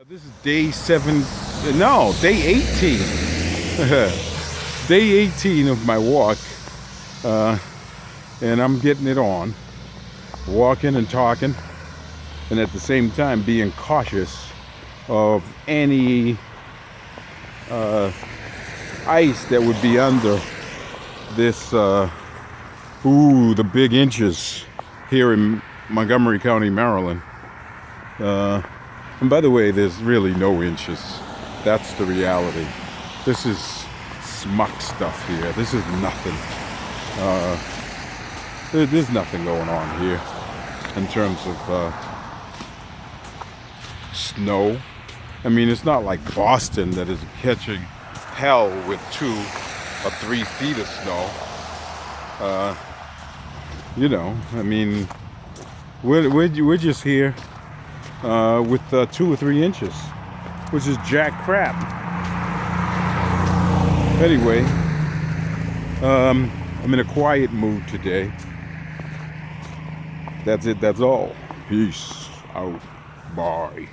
This is day 7, no, day 18. Day 18 of my walk, and I'm getting it on, walking and talking, and at the same time being cautious of any ice that would be under this, the big inches here in Montgomery County, Maryland. And by the way, there's really no inches. That's the reality. This is smuck stuff here. This is nothing. There's nothing going on here in terms of snow. I mean, it's not like Boston that is catching hell with 2 or 3 feet of snow. You know, I mean, we're just here with 2 or 3 inches, which is jack crap. Anyway, I'm in a quiet mood today. That's it. That's all. Peace out. Bye.